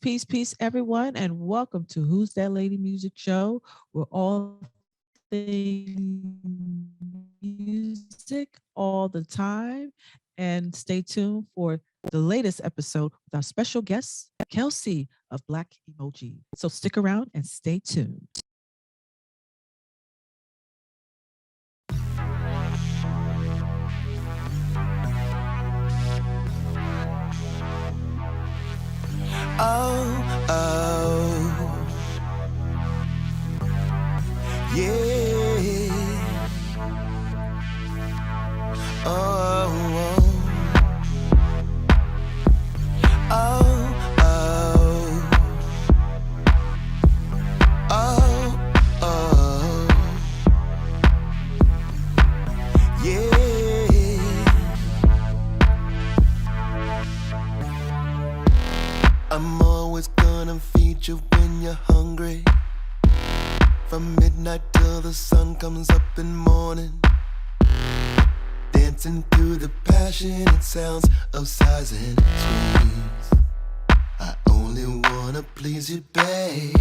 peace, everyone, and welcome to Who's That Lady Music Show, where all things music all the time. And stay tuned for the latest episode with our special guest, Kelsey of Blak Emoji. So stick around and stay tuned. Oh, oh, yeah. Oh, oh, oh, oh, oh, yeah. I'm always gonna feed you when you're hungry. From midnight till the sun comes up in morning. Dancing through the passionate sounds of sighs and screams. I only wanna please you, babe.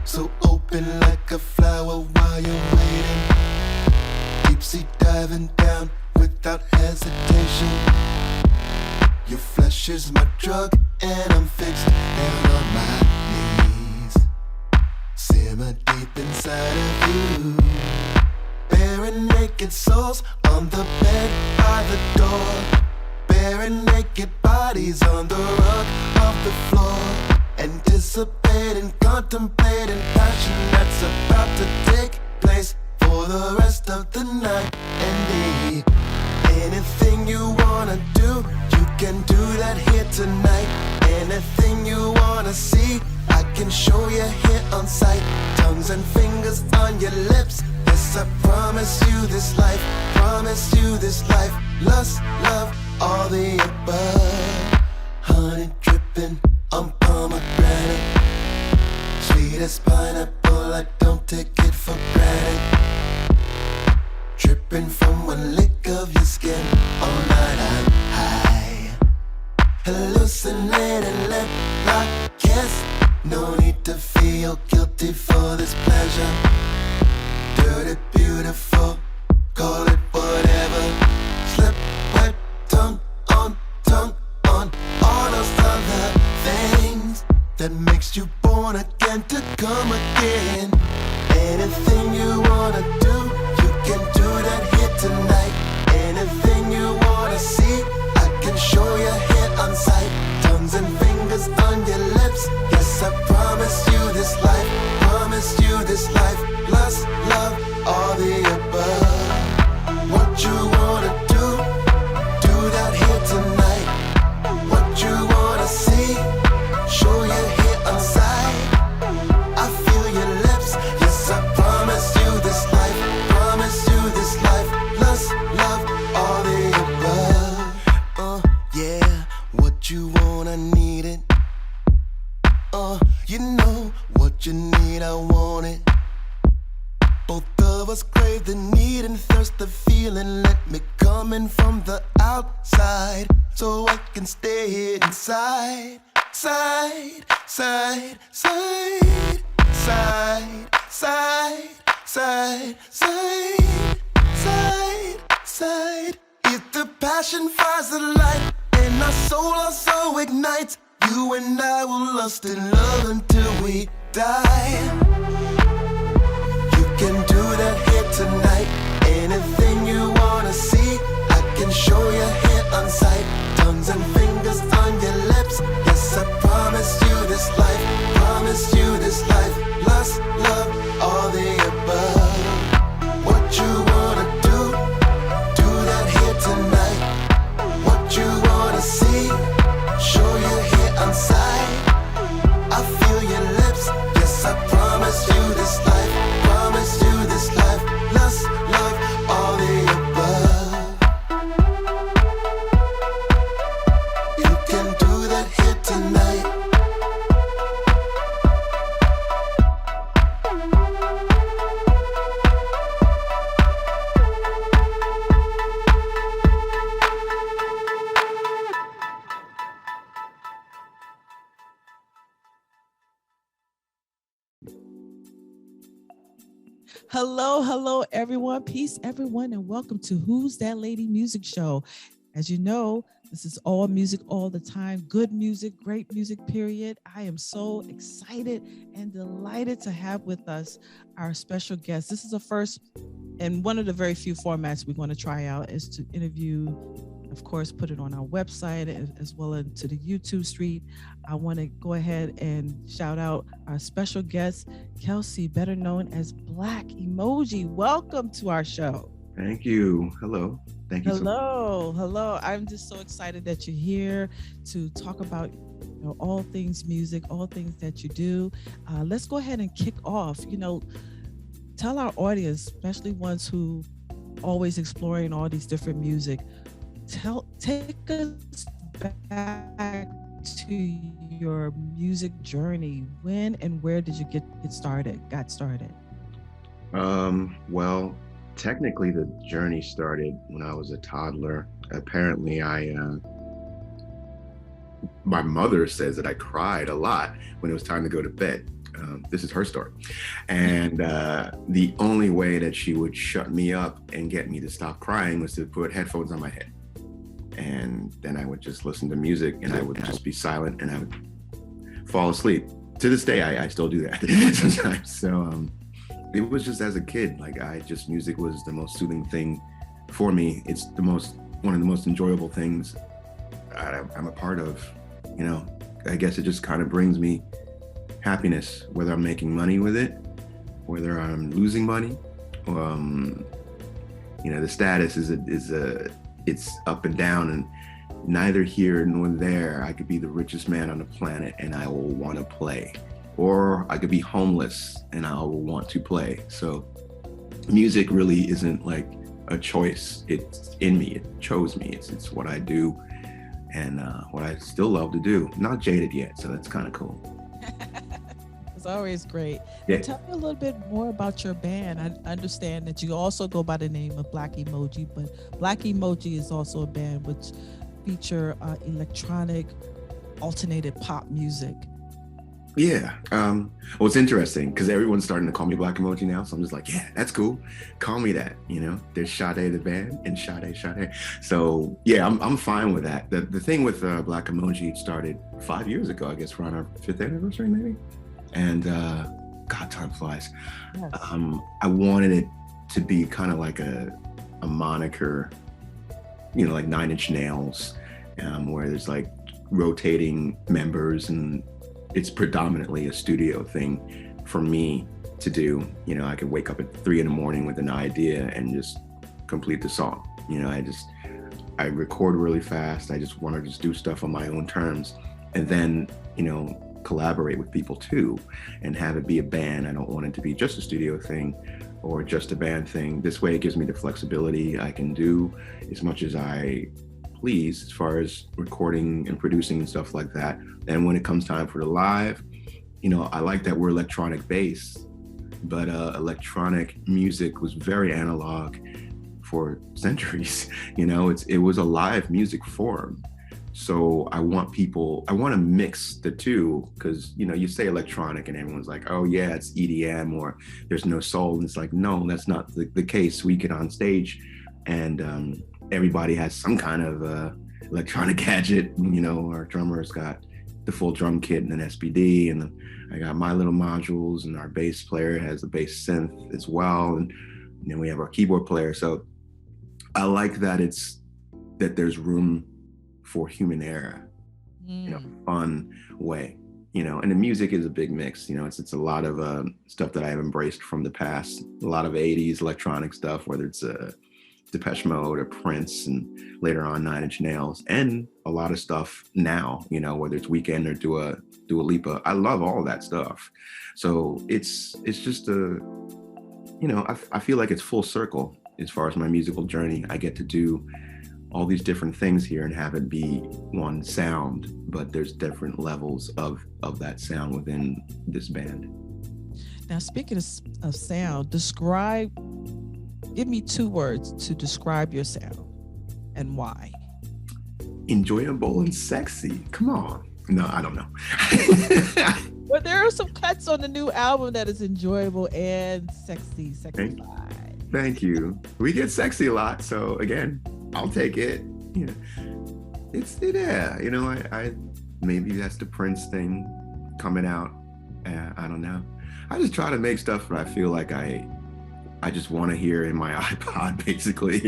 So open like a flower while you're waiting. Deep sea diving down without hesitation. Your flesh is my drug, and I'm fixed down on my knees. Simmer deep inside of you. Bare and naked souls on the bed by the door. Bare and naked bodies on the rug of the floor. Anticipating, contemplating passion that's about to take place for the rest of the night and day. Anything you wanna do, you can do that here tonight. Anything you wanna see, I can show you here on sight. Tongues and fingers on your lips. Yes, I promise you this life. Promise you this life. Lust, love, all the above. Honey dripping on pomegranate. Sweet as pineapple, I don't take it for granted. Dripping from one lick of your skin. All night I'm high. Hallucinating, lip lock kiss. No need to feel guilty for this pleasure. Dirty, beautiful, call it whatever. Slip, wet, tongue on, all those other things that makes you born again to come again. Anything you wanna do, you can do that here tonight. Anything you wanna see, I can show you here on sight. Tongues and fingers on your lips. Yes, I promise you this life. Promise you this life. Lust, love, all the above. What you wanna do that here tonight. What you wanna see, show you here on sight. I feel your lips. Yes, I promise you this life. Promise you this life. Lust, love, all the above. Yeah, what you want, I need it. You know what you need, I want it. Both of us crave the need and thirst the feeling. Let me come in from the outside, so I can stay here inside. Side, side, side, side, side, side, side, side, side. If the passion fires the light and our soul also ignites, you and I will lust in love until we die. You can do that here tonight. Anything you wanna see, I can show you here on sight. Tongues and fingers on your lips. Yes, I promise you this life. Promise you this life. Lust, love, all the above. What you wanna do that here tonight. What you wanna see, show you here on sight. I feel your lips. Yes, I promise you this life. Promise you this life. Lust, Hello, everyone. Peace, everyone, and welcome to Who's That Lady Music Show. As you know, this is all music all the time, good music, great music, period. I am so excited and delighted to have with us our special guest. This is the first and one of the very few formats we're going to try out is to interview, of course, put it on our website as well as to the YouTube street. I want to go ahead and shout out our special guest, Kelsey, better known as Blak Emoji. Welcome to our show. Thank you. Hello. Thank you. Hello. I'm just so excited that you're here to talk about all things music, all things that you do. Let's go ahead and kick off. Tell our audience, especially ones who always exploring all these different music, take us back to your music journey. When and where did you got started? Well, technically the journey started when I was a toddler. Apparently my mother says that I cried a lot when it was time to go to bed. This is her story. And the only way that she would shut me up and get me to stop crying was to put headphones on my head. And then I would just listen to music and I would just be silent and I would fall asleep. To this day, I still do that sometimes. So it was just as a kid, music was the most soothing thing for me. It's one of the most enjoyable things I'm a part of. I guess it just kind of brings me happiness, whether I'm making money with it, whether I'm losing money. The status it's up and down, and neither here nor there. I could be the richest man on the planet and I will want to play, or I could be homeless and I will want to play. So music really isn't like a choice. It's in me. It chose me. It's what I do and what I still love to do. Not jaded yet, so that's kind of cool. It's always great. Yeah. Tell me a little bit more about your band. I understand that you also go by the name of Blak Emoji, but Blak Emoji is also a band which feature electronic alternated pop music. Yeah. Well, it's interesting because everyone's starting to call me Blak Emoji now. So I'm just like, yeah, that's cool. Call me that. There's Sade the band and Sade. So yeah, I'm fine with that. The thing with Blak Emoji, it started 5 years ago, I guess, around our 5th anniversary maybe. And God, time flies. Yes. I wanted it to be kind of like a moniker, like 9 Inch Nails, where there's like rotating members and it's predominantly a studio thing for me to do. I could wake up at 3 a.m. with an idea and just complete the song. I record really fast. I just want to just do stuff on my own terms, and then, collaborate with people too and have it be a band. I don't want it to be just a studio thing or just a band thing. This way it gives me the flexibility. I can do as much as I please as far as recording and producing and stuff like that. And when it comes time for the live, I like that we're electronic based, but electronic music was very analog for centuries. It was a live music form. So I want to mix the two, because, you say electronic and everyone's like, oh yeah, it's EDM or there's no soul. And it's like, no, that's not the case. We get on stage and everybody has some kind of electronic gadget. Our drummer's got the full drum kit and an SPD, and then I got my little modules, and our bass player has a bass synth as well. And then we have our keyboard player. So I like that there's room for human error in a fun way, and the music is a big mix. It's a lot of stuff that I have embraced from the past, a lot of 80s electronic stuff, whether it's Depeche Mode or Prince, and later on 9 Inch Nails, and a lot of stuff now, whether it's Weeknd or Dua Lipa. I love all that stuff. So it's just I feel like it's full circle as far as my musical journey. I get to do all these different things here and have it be one sound, but there's different levels of that sound within this band. Now, speaking of sound, give me 2 words to describe your sound and why. Enjoyable and sexy. Come on. No, I don't know. But there are some cuts on the new album that is enjoyable and sexified. Thank you. We get sexy a lot, so again, I'll take it. Yeah, you know, I maybe that's the Prince thing coming out. I don't know. I just try to make stuff that I feel like I just want to hear in my iPod, basically.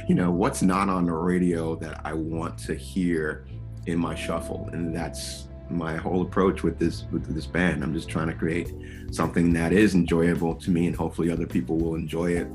You know, what's not on the radio that I want to hear in my shuffle, and that's my whole approach with this band. I'm just trying to create something that is enjoyable to me, and hopefully other people will enjoy it.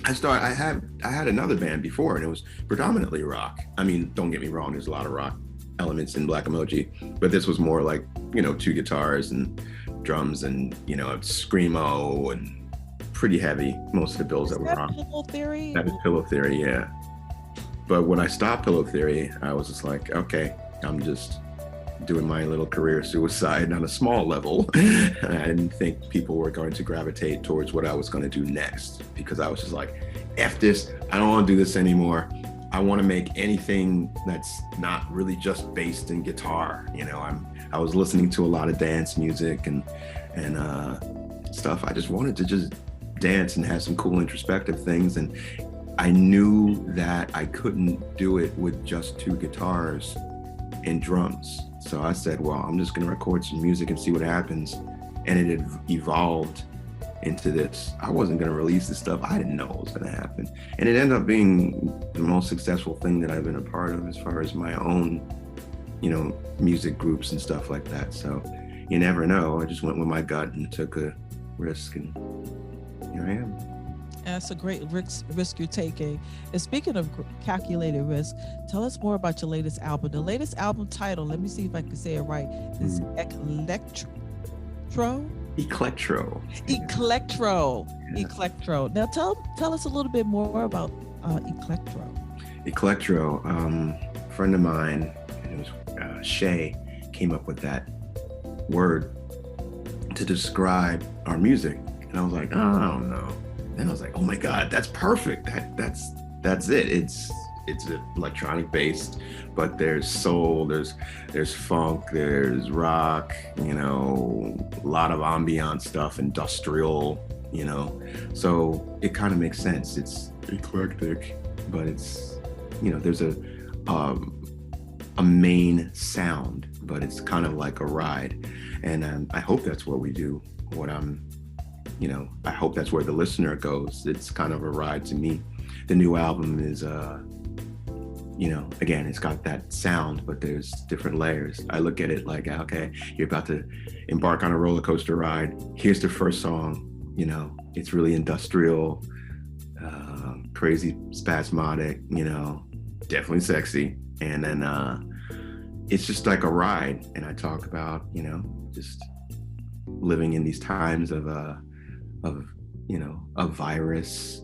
I had another band before, and it was predominantly rock. I mean, don't get me wrong, there's a lot of rock elements in Blak Emoji, but this was more like, you know, 2 guitars and drums and, you know, screamo and pretty heavy. Most of the bills that were rock. Pillow Theory? That is Pillow Theory, yeah. But when I stopped Pillow Theory, I was just like, okay, I'm just doing my little career suicide on a small level. I didn't think people were going to gravitate towards what I was going to do next, because I was just like, F this, I don't want to do this anymore. I want to make anything that's not really just based in guitar. You know, I was listening to a lot of dance music and stuff. I just wanted to just dance and have some cool introspective things, and I knew that I couldn't do it with just 2 guitars and drums. So I said, well, I'm just gonna record some music and see what happens. And it had evolved into this. I wasn't gonna release this stuff. I didn't know what was gonna happen. And it ended up being the most successful thing that I've been a part of as far as my own, you know, music groups and stuff like that. So you never know. I just went with my gut and took a risk, and here I am. That's a great risk you're taking. And speaking of calculated risk, tell us more about your latest album. The latest album title, let me see if I can say it right, is Eclectro? Eclectro. Eclectro. Yeah. Eclectro. Now tell us a little bit more about Eclectro. Eclectro, a friend of mine, it was Shay, came up with that word to describe our music. And I was like, oh, I don't know. Then I was like, oh my God, that's perfect. That's it. It's electronic based, but there's soul, there's funk, there's rock, you know, a lot of ambient stuff, industrial, you know. So it kind of makes sense. It's eclectic, but it's, you know, there's a main sound, but it's kind of like a ride. And I hope that's what we do. You know, I hope that's where the listener goes. It's kind of a ride to me. The new album is, you know, again, it's got that sound, but there's different layers. I look at it like, okay, you're about to embark on a roller coaster ride. Here's the first song, you know, it's really industrial, crazy, spasmodic, you know, definitely sexy. And then it's just like a ride. And I talk about, you know, just living in these times of you know, a virus.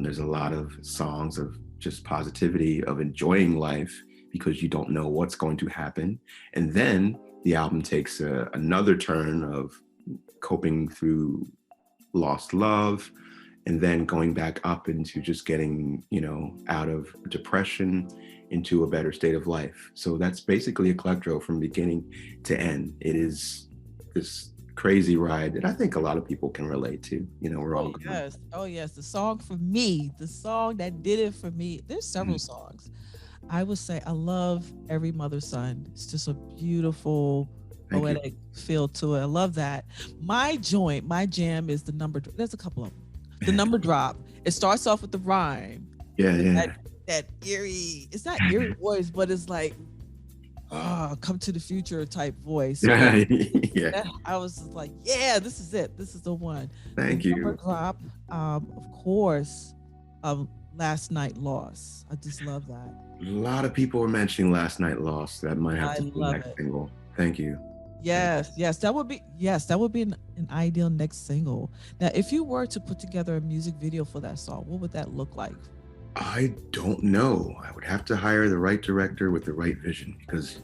There's a lot of songs of just positivity, of enjoying life because you don't know what's going to happen. And then the album takes another turn of coping through lost love, and then going back up into just getting, you know, out of depression into a better state of life. So that's basically Eclectro from beginning to end. It is this crazy ride that I think a lot of people can relate to. You know, we're all Oh yes, the song for me, the song that did it for me. There's several songs. I would say I love Every Mother's Son. It's just a beautiful poetic feel to it. I love that. My jam is the number. There's a couple of them. The number drop. It starts off with the rhyme. Yeah. That eerie. It's not eerie voice, but it's like, come to the future type voice. Yeah. I was just like, yeah, this is it. This is the one. Thank you. Number drop, of course, Last Night Lost. I just love that. A lot of people were mentioning Last Night Lost. That might have to be the next single. Thank you. Yes, that would be an ideal next single. Now, if you were to put together a music video for that song, what would that look like? I don't know. I would have to hire the right director with the right vision, because,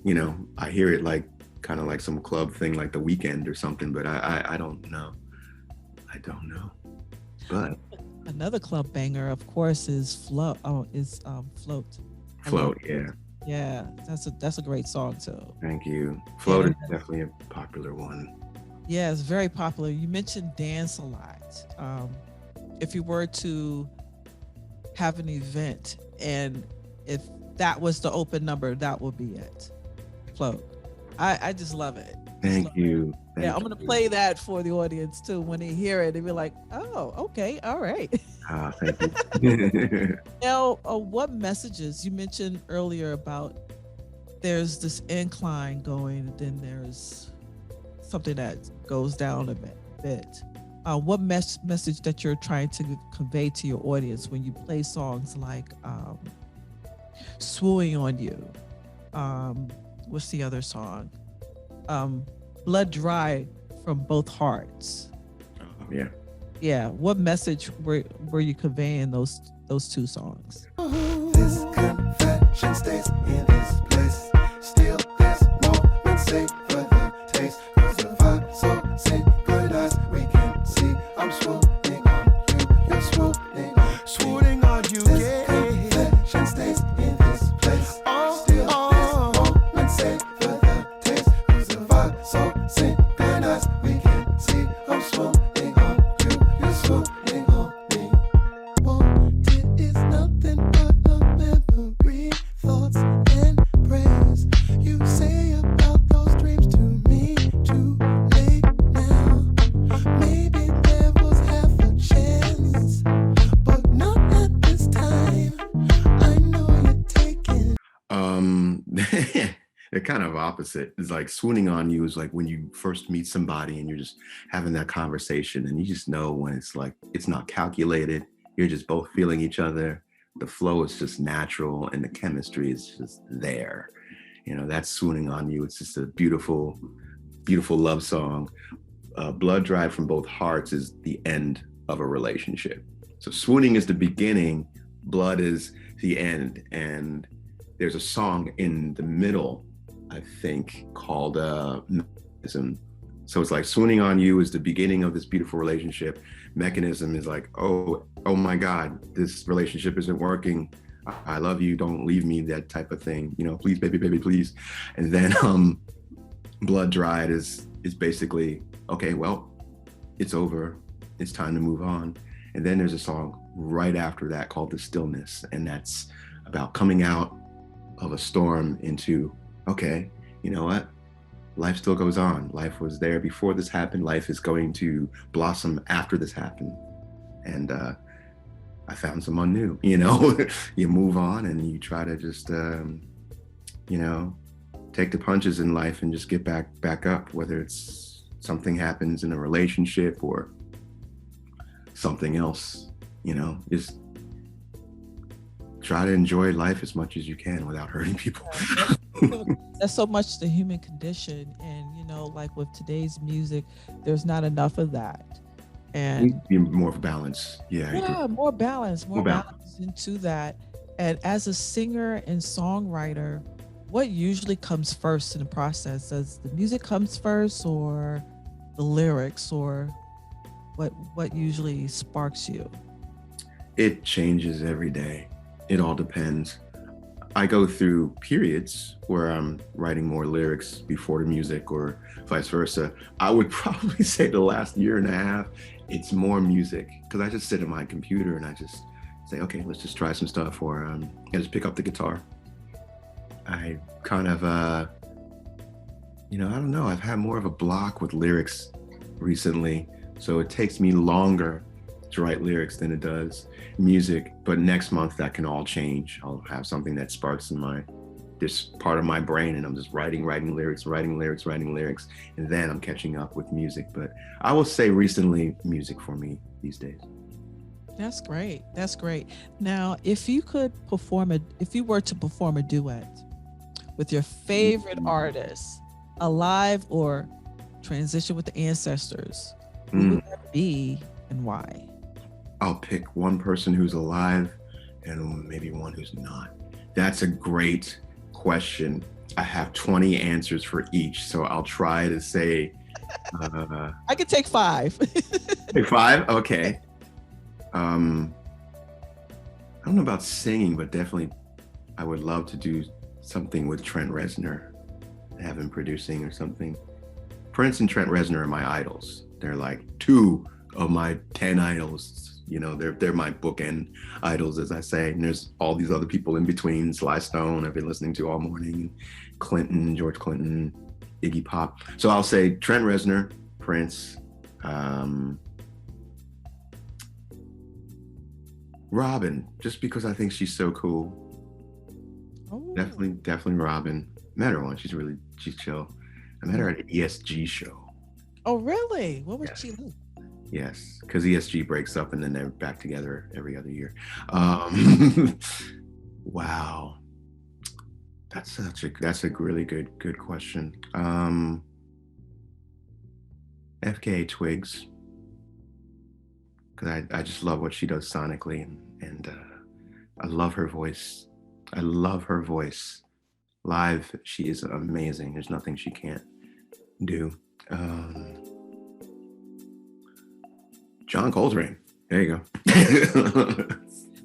you know, I hear it like kind of like some club thing like The Weeknd or something, but I don't know. I don't know. But another club banger, of course, is Float. Float, yeah. Yeah, that's a great song too. Thank you. Float Yeah. is definitely a popular one. Yeah, it's very popular. You mentioned dance a lot. If you were to have an event and if that was the open number, that would be it. Float. I just love it. Thank you. Yeah, I'm gonna play that for the audience too. When they hear it, they'll be like, "Oh, okay, all right." Ah, thank you. Now, what messages you mentioned earlier about there's this incline going, and then there's something that goes down a bit. What message that you're trying to convey to your audience when you play songs like "Swooning on You"? What's the other song? Blood Dry from Both Hearts. Yeah. Yeah. What message were you conveying those two songs? This confession stays in this place. Still this moment save for the taste. Cause if I so synchronized, we can see I'm swooning on you. You're swooning on you. This confession stays in this place. Still this moment save for the taste. Cause if I so synchronized, we can see I'm swooning on you. You're swooning on me. Wanted is nothing but a memory, thoughts and prayers. You say about those dreams to me too late now. Maybe there was half a chance, but not at this time. I know you're taking. They're kind of opposite. It's like swooning on you is like when you first meet somebody and you're just having that conversation and you just know when it's like it's not calculated. You're just both feeling each other. The flow is just natural and the chemistry is just there. You know, that's swooning on you. It's just a beautiful, beautiful love song. Blood Dry from Both Hearts is the end of a relationship. So swooning is the beginning, blood is the end. And there's a song in the middle, I think, called Mechanism. So it's like swooning on you is the beginning of this beautiful relationship. Mechanism is like, oh my God, this relationship isn't working. I love you, don't leave me, that type of thing. You know, please, baby, please. And then Blood Dried is basically, okay, well, it's over. It's time to move on. And then there's a song right after that called The Stillness. And that's about coming out of a storm into, okay, you know what? Life still goes on. Life was there before this happened. Life is going to blossom after this happened. And I found someone new, you know. You move on and you try to just, you know, take the punches in life and just get back up, whether it's something happens in a relationship or something else, you know, just try to enjoy life as much as you can without hurting people. That's so much the human condition. And, you know, like with today's music, there's not enough of that. And be more balance. Yeah, more balance into that. And as a singer and songwriter, what usually comes first in the process? Does the music comes first or the lyrics, or what usually sparks you? It changes every day. It all depends. I go through periods where I'm writing more lyrics before the music or vice versa. I would probably say the last year and a half, it's more music, because I just sit at my computer and I just say, okay, let's just try some stuff, or I just pick up the guitar. I kind of, you know, I don't know, I've had more of a block with lyrics recently, so it takes me longer to write lyrics than it does music. But next month that can all change. I'll have something that sparks in this part of my brain, and I'm just writing lyrics, and then I'm catching up with music. But I will say recently, music for me these days. That's great. That's great. Now, if you were to perform a duet with your favorite artist, alive or transition with the ancestors, who would that be and why? I'll pick one person who's alive and maybe one who's not. That's a great question. I have 20 answers for each, so I'll try to say. I could take 5. Take 5? Okay. I don't know about singing, but definitely I would love to do something with Trent Reznor, have him producing or something. Prince and Trent Reznor are my idols. They're like 2 of my 10 idols. You know, they're my bookend idols, as I say. And there's all these other people in between. Sly Stone, I've been listening to all morning. Clinton, George Clinton, Iggy Pop. So I'll say Trent Reznor, Prince, Robin, just because I think she's so cool. Oh. Definitely Robin. Met her once. She's chill. I met her at an ESG show. Oh, really? What was she like? Yes, because ESG breaks up and then they're back together every other year. Wow, that's a really good question. FKA Twigs, because I just love what she does sonically, and I love her voice. I love her voice. Live, she is amazing. There's nothing she can't do. John Coltrane. There you go.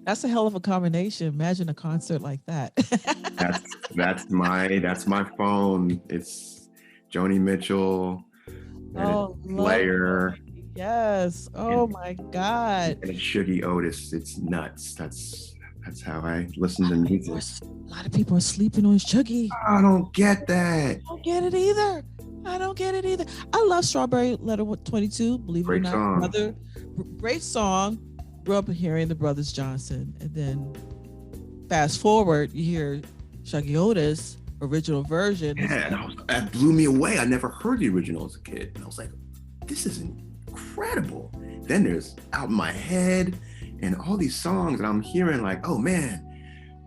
That's a hell of a combination. Imagine a concert like that. that's my phone. It's Joni Mitchell. Slayer. Yes. Oh my God. And Shuggy Otis. It's nuts. That's how I listen to music. A lot of people are sleeping on Shuggy. I don't get that. I don't get it either. I love Strawberry Letter 22. Believe it or not, great song. Grew up hearing the Brothers Johnson, and then fast forward, you hear Shuggy Otis original version. Yeah, that blew me away. I never heard the original as a kid, and I was like, "This is incredible." Then there's Out in My Head, and all these songs, and I'm hearing like, "Oh man,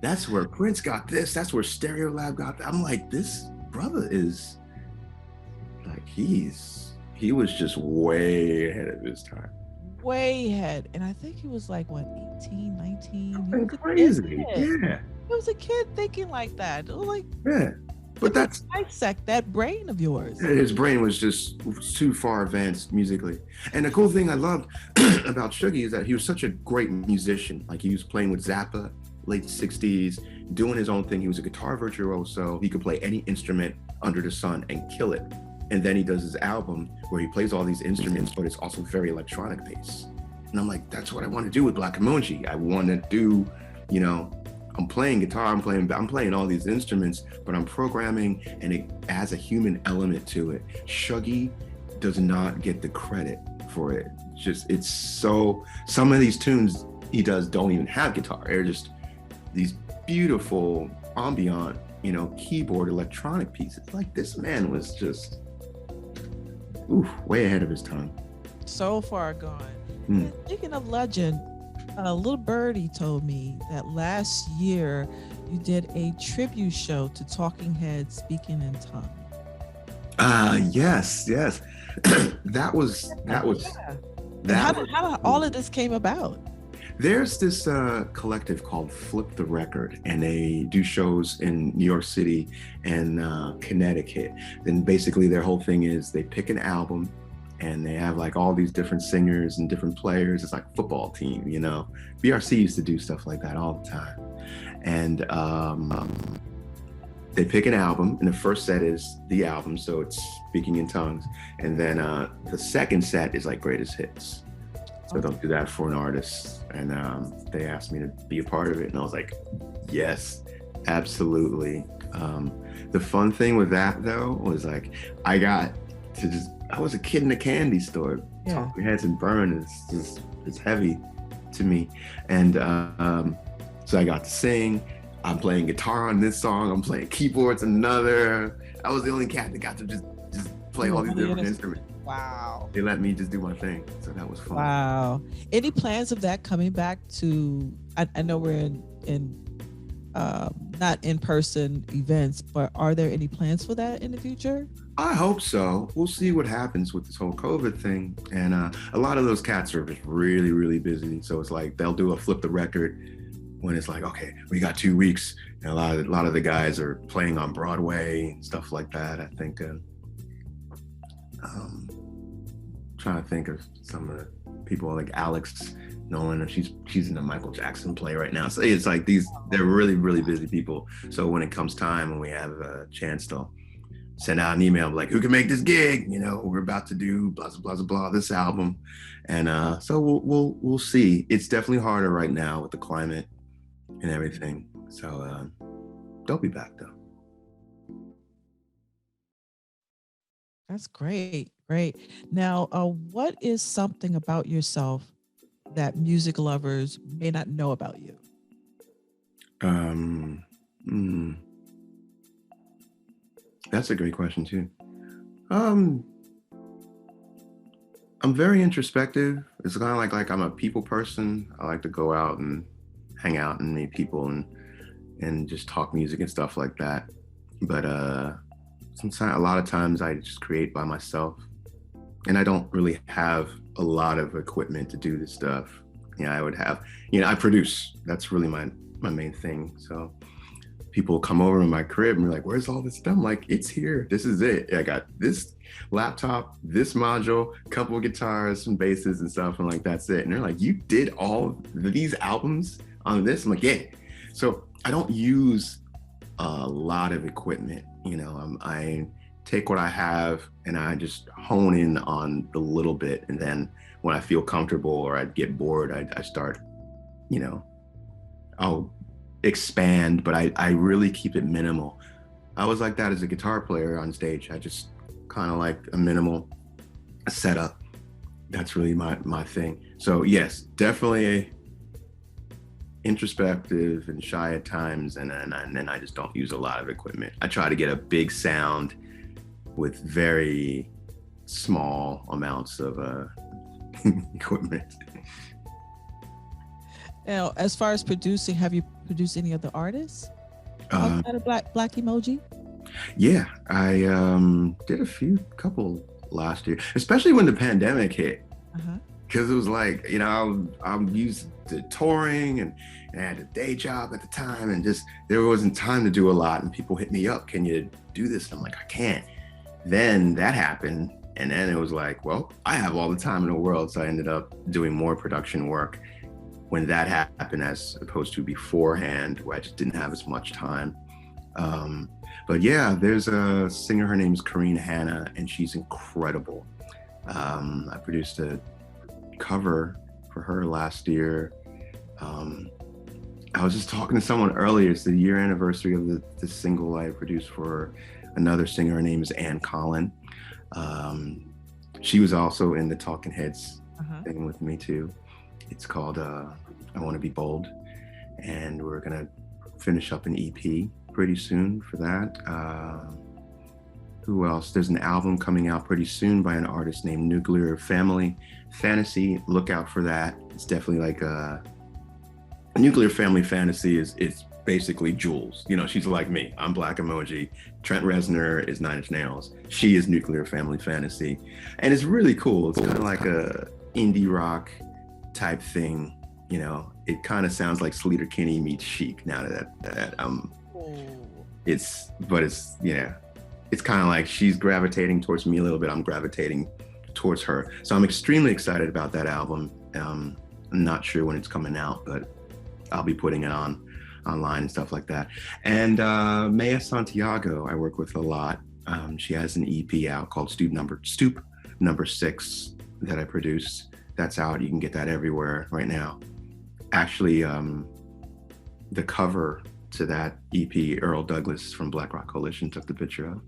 that's where Prince got this. That's where Stereolab got that." I'm like, this brother is like, he was just way ahead of his time. Way ahead. And I think he was like, what, 18, 19? Something crazy. Yeah. He was a kid thinking like that. Like, yeah. But that's dissect that brain of yours. His brain was just too far advanced musically. And the cool thing I loved about Shuggy is that he was such a great musician. Like, he was playing with Zappa, late 60s, doing his own thing. He was a guitar virtuoso. He could play any instrument under the sun and kill it. And then he does his album where he plays all these instruments, but it's also very electronic based. And I'm like, that's what I want to do with Blak Emoji. I want to do, you know, I'm playing guitar, I'm playing all these instruments, but I'm programming, and it adds a human element to it. Shuggy does not get the credit for it. It's so, some of these tunes he does don't even have guitar. They're just these beautiful ambient, you know, keyboard electronic pieces. Like, this man was just, way ahead of his time. So far gone. Speaking of legend, Little Birdie told me that last year you did a tribute show to Talking Heads Speaking in Tongues. Yes. that was how did all of this came about? There's this collective called Flip the Record, and they do shows in New York City and Connecticut. Then basically their whole thing is they pick an album, and they have like all these different singers and different players. It's like a football team, you know. BRC used to do stuff like that all the time. And they pick an album, and the first set is the album, so it's Speaking in Tongues. And then the second set is like greatest hits. So they'll do that for an artist. And they asked me to be a part of it, and I was like, yes, absolutely. The fun thing with that though was like, I was a kid in a candy store. Yeah. Talking Heads and Burn is heavy to me. And so I got to sing. I'm playing guitar on this song. I'm playing keyboards another. I was the only cat that got to just play all these different instruments. Wow. They let me just do my thing. So that was fun. Wow. Any plans of that coming back to, I know we're in not in-person events, but are there any plans for that in the future? I hope so. We'll see what happens with this whole COVID thing. And a lot of those cats are just really, really busy. So it's like they'll do a Flip the Record when it's like, okay, we got 2 weeks. And a lot of the guys are playing on Broadway and stuff like that. I think, trying to think of some of the people like Alex Nolan, she's in a Michael Jackson play right now. So it's like they're really, really busy people. So when it comes time and we have a chance, they'll send out an email like, who can make this gig? You know, we're about to do blah, blah, blah, blah, this album. And so we'll see. It's definitely harder right now with the climate and everything. So they'll be back though. That's great. Great. Now, what is something about yourself that music lovers may not know about you? That's a great question too. I'm very introspective. It's kind of like I'm a people person. I like to go out and hang out and meet people and just talk music and stuff like that. But sometimes, a lot of times I just create by myself, and I don't really have a lot of equipment to do this stuff. You know, I would have, you know, I produce. That's really my main thing. So people come over in my crib and be like, where's all this stuff? I'm like, it's here. This is it. I got this laptop, this module, a couple of guitars, some basses and stuff. And like, that's it. And they're like, you did all these albums on this? I'm like, yeah. So I don't use a lot of equipment. You know, I take what I have and I just hone in on the little bit. And then when I feel comfortable or I get bored, I start, you know, I'll expand, but I really keep it minimal. I was like that as a guitar player on stage. I just kind of like a minimal setup. That's really my thing. So yes, definitely introspective and shy at times, and then I just don't use a lot of equipment. I try to get a big sound with very small amounts of equipment. Now, as far as producing, have you produced any other artists outside of Blak Emoji? Yeah, I did a couple last year, especially when the pandemic hit. Because it was like, you know, I'm used to touring and I had a day job at the time, and just there wasn't time to do a lot. And people hit me up, can you do this? And I'm like, I can't. Then that happened, and then it was like, well, I have all the time in the world. So I ended up doing more production work when that happened, as opposed to beforehand, where I just didn't have as much time. But yeah, there's a singer, her name's Karina Hanna, and she's incredible. I produced a cover for her last year. I was just talking to someone earlier. It's the year anniversary of the single I produced for another singer. Her name is Ann Collin. She was also in the Talking Heads thing with me too. It's called I Want to Be Bold, and we're gonna finish up an EP pretty soon for that. Who else? There's an album coming out pretty soon by an artist named Nuclear Family Fantasy. Look out for that. It's definitely like a Nuclear Family Fantasy is basically Jules. You know, she's like me. I'm Blak Emoji. Trent Reznor is 9 Inch Nails. She is Nuclear Family Fantasy. And it's really cool. It's kind of like a indie rock type thing. You know, it kind of sounds like Sleater Kinney meets Chic now that it's kind of like she's gravitating towards me a little bit. I'm gravitating towards her. So I'm extremely excited about that album. I'm not sure when it's coming out, but I'll be putting it online and stuff like that. And Maya Santiago, I work with a lot. She has an EP out called Stoop Number 6 that I produced. That's out. You can get that everywhere right now. Actually, the cover to that EP, Earl Douglas from Black Rock Coalition took the picture of.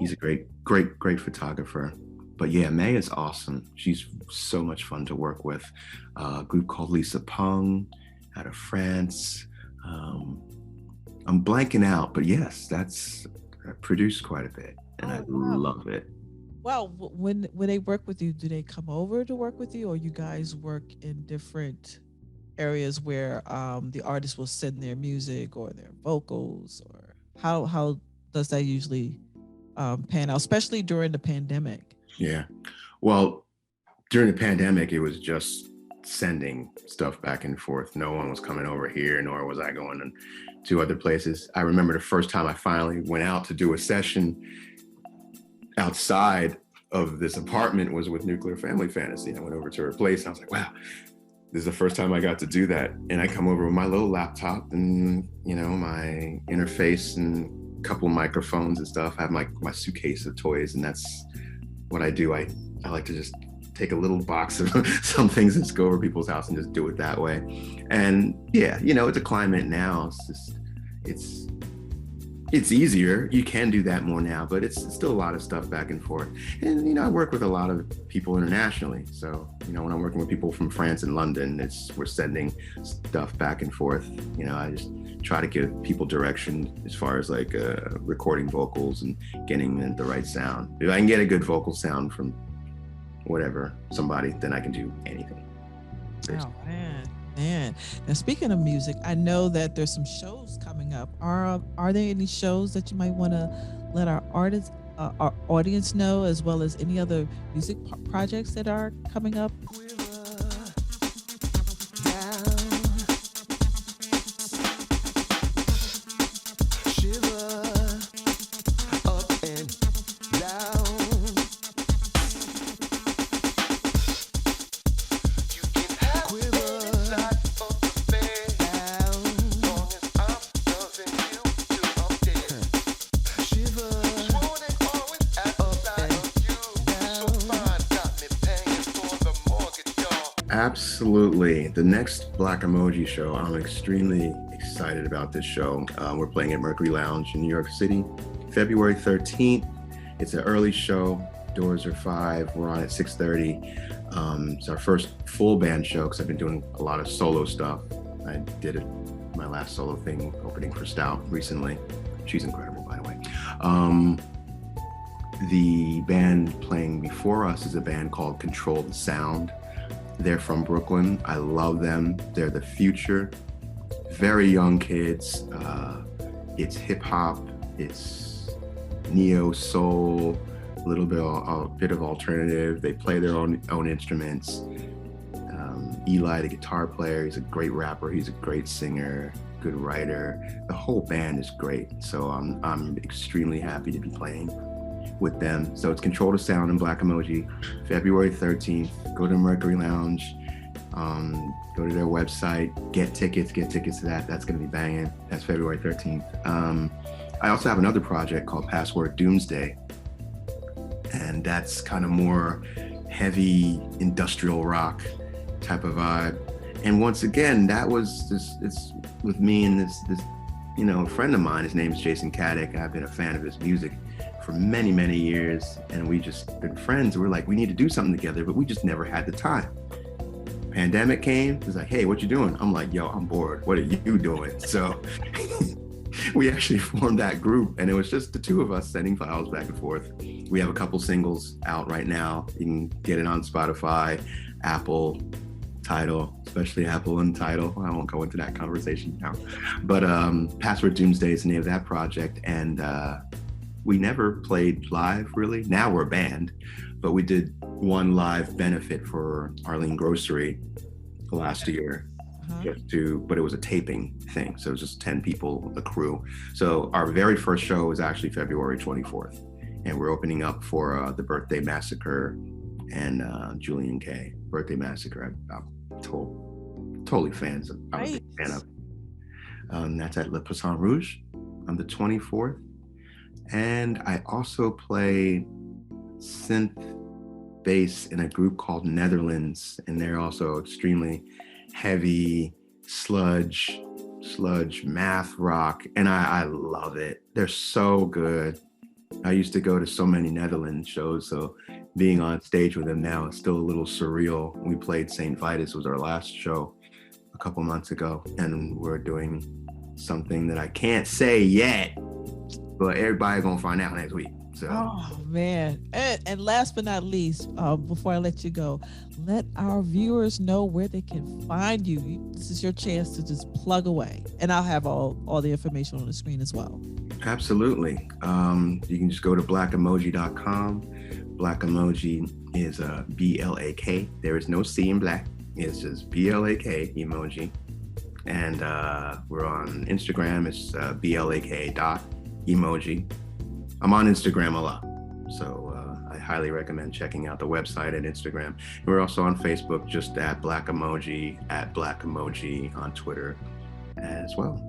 He's a great photographer. But yeah, May is awesome. She's so much fun to work with. A group called Lisa Pung out of France. I'm blanking out, but yes, I produced quite a bit, and I love it. Well, when they work with you, do they come over to work with you, or you guys work in different areas where the artist will send their music or their vocals, or how does that usually pan out, especially during the pandemic? Yeah, well, during the pandemic, it was just sending stuff back and forth. No one was coming over here, nor was I going to other places. I remember the first time I finally went out to do a session outside of this apartment was with Nuclear Family Fantasy. I went over to her place and I was like, wow, this is the first time I got to do that. And I come over with my little laptop and, my interface and a couple microphones and stuff. I have my suitcase of toys, and that's what I do. I like to just take a little box of some things and just go over people's house and just do it that way. And yeah, it's a climate now. It's easier. You can do that more now, but it's still a lot of stuff back and forth. And, I work with a lot of people internationally. So, when I'm working with people from France and London, we're sending stuff back and forth. I just try to give people direction as far as like recording vocals and getting the right sound. If I can get a good vocal sound from somebody, then I can do anything. Oh, man. Now, speaking of music, I know that there's some shows coming up. Are there any shows that you might want to let our audience know, as well as any other music projects that are coming up? Absolutely. The next Blak Emoji show, I'm extremely excited about this show. We're playing at Mercury Lounge in New York City, February 13th. It's an early show. Doors are 5. We're on at 6:30. It's our first full band show because I've been doing a lot of solo stuff. I did my last solo thing opening for Stout recently. She's incredible, by the way. The band playing before us is a band called Control the Sound. They're from Brooklyn. I love them. They're the future. Very young kids. It's hip hop. It's neo soul. A bit of alternative. They play their own instruments. Eli, the guitar player, he's a great rapper. He's a great singer, good writer. The whole band is great. So I'm extremely happy to be playing with them. So it's Control the Sound and Blak Emoji, February 13th. Go to Mercury Lounge, go to their website, get tickets to that. That's gonna be banging. That's February 13th. I also have another project called Password Doomsday, and that's kind of more heavy industrial rock type of vibe. And once again, that was it's with me and this a friend of mine. His name is Jason Caddick. I've been a fan of his music for many, many years, and we just been friends. We're like, we need to do something together, but we just never had the time. Pandemic came. He's like, hey, what you doing? I'm like, yo, I'm bored. What are you doing? So we actually formed that group, and it was just the two of us sending files back and forth. We have a couple singles out right now. You can get it on Spotify, Apple, Tidal, especially Apple and Tidal. I won't go into that conversation now. But Password Doomsday is the name of that project, and we never played live, really. Now we're a band, but we did one live benefit for Arlene Grocery last year, but it was a taping thing. So it was just 10 people, a crew. So our very first show was actually February 24th. And we're opening up for the Birthday Massacre and Julian K. Birthday Massacre, I'm totally fans of. I was a big fan of. That's at Le Poisson Rouge on the 24th. And I also play synth bass in a group called Netherlands, and they're also extremely heavy sludge math rock, and I love it. They're so good. I used to go to so many Netherlands shows, so being on stage with them now is still a little surreal. We played St. Vitus, was our last show a couple months ago, and we're doing something that I can't say yet, but everybody's gonna find out next week. So. Oh man! And last but not least, before I let you go, let our viewers know where they can find you. This is your chance to just plug away, and I'll have all the information on the screen as well. Absolutely. You can just go to blakemoji.com. Blak Emoji is BLAK. There is no C in black. It's just BLAK emoji. And we're on Instagram. It's BLAK.emoji. I'm on Instagram a lot, so I highly recommend checking out the website and Instagram. And we're also on Facebook, just at Blak Emoji, at Blak Emoji on Twitter as well.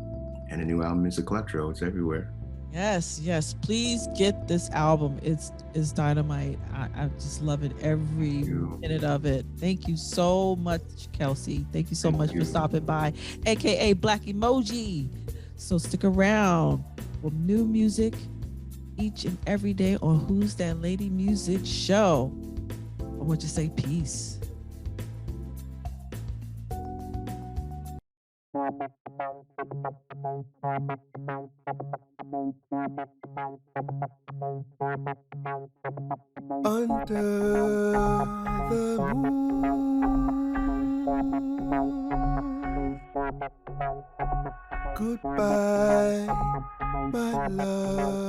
And the new album is Eclectro. It's everywhere. Yes, yes. Please get this album. It's dynamite. I just love it, every minute of it. Thank you so much, Kelsey. Thank you so much for stopping by, aka Blak Emoji. So stick around for new music each and every day on Who's That Lady Music Show. I want you to say peace. Under the moon, goodbye, my love.